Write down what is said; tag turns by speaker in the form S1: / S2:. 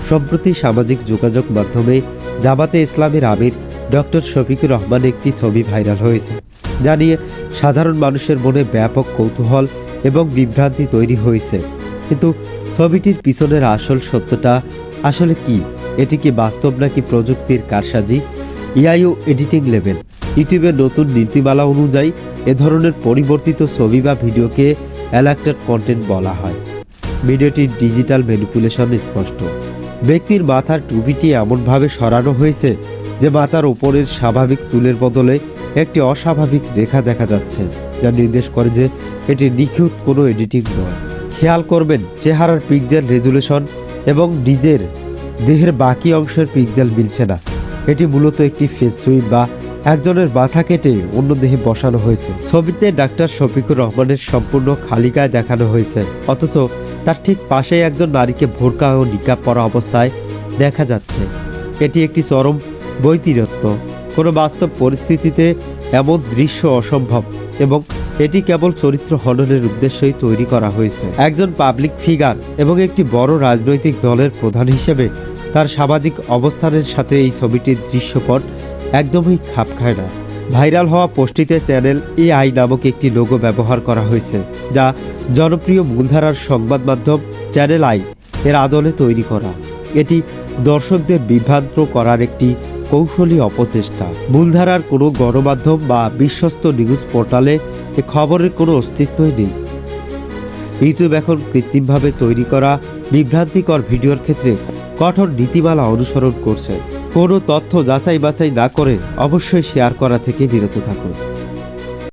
S1: সম্প্রতি সামাজিক যোগাযোগ মাধ্যমে জামাতে ইসলামের আমির ডক্টর শফিকুর রহমান একটি ছবি ভাইরাল হয়েছে, যা নিয়ে সাধারণ মানুষের মনে ব্যাপক কৌতূহল এবং বিভ্রান্তি তৈরি হয়েছে। কিন্তু ছবিটির পিছনের আসল সত্যটা আসলে কি? এটি কি বাস্তব নাকি প্রযুক্তির কারসাজি? এআইও এডিটিং লেভেল। ইউটিউবের নতুন নীতিমালা অনুযায়ী এ ধরনের পরিবর্তিত ছবি বা ভিডিওকে অ্যালাক্টেড কন্টেন্ট বলা হয়। ভিডিওটির ডিজিটাল ম্যানিপুলেশন স্পষ্ট। ব্যক্তির মাথার টুপিটি এমনভাবে সরানো হয়েছে যে মাথার উপরের স্বাভাবিক চুলের বদলে একটি অস্বাভাবিক রেখা দেখা যাচ্ছে, যা নির্দেশ করে যে এটি নিখুঁত কোনো এডিটিং নয়। খেয়াল করবেন, চেহারার পিক্সেল রেজুলেশন এবং নিজের দেহের বাকি অংশের পিক্সেল মিলছে না। এটি মূলত একটি ফেস সুইপ বা একজনের মাথা কেটে অন্য দেহে বসানো হয়েছে। ছবিতে ডাক্তার শফিকুর রহমানের সম্পূর্ণ খালি গায়ে দেখানো হয়েছে, অথচ তার ঠিক পাশেই একজন নারীকে বোরকা ও নিকাব পরা অবস্থায় দেখা যাচ্ছে। এটি একটি চরম বৈপরীত্য। কোনো বাস্তব পরিস্থিতিতে এমন দৃশ্য অসম্ভব, এবং এটি কেবল চরিত্র হননের উদ্দেশ্যেই তৈরি করা হয়েছে। একজন পাবলিক ফিগার এবং একটি বড় রাজনৈতিক দলের প্রধান হিসেবে তার সামাজিক অবস্থানের সাথে এই ছবিটির দৃশ্যপট একদমই খাপ খায় না। ভাইরাল হওয়া পোস্টটিতে চ্যানেল এআই নামক একটি লোগো ব্যবহার করা হয়েছে, যা জনপ্রিয় মূলধারার সংবাদ মাধ্যম চ্যানেল আই এর আদলে তৈরি করা। এটি দর্শকদের বিভ্রান্ত করার একটি কৌশলী অপচেষ্টা। মূলধারার কোনো গণমাধ্যম বা বিশ্বস্ত নিউজ পোর্টালে এ খবরের কোনো অস্তিত্বই নেই। ইউটিউব এখন কৃত্রিমভাবে তৈরি করা বিভ্রান্তিকর ভিডিওর ক্ষেত্রে কঠোর নীতিমালা অনুসরণ করছে। কোনো তথ্য যাচাই বাছাই না করে অবশ্যই শেয়ার করা থেকে বিরত থাকুন।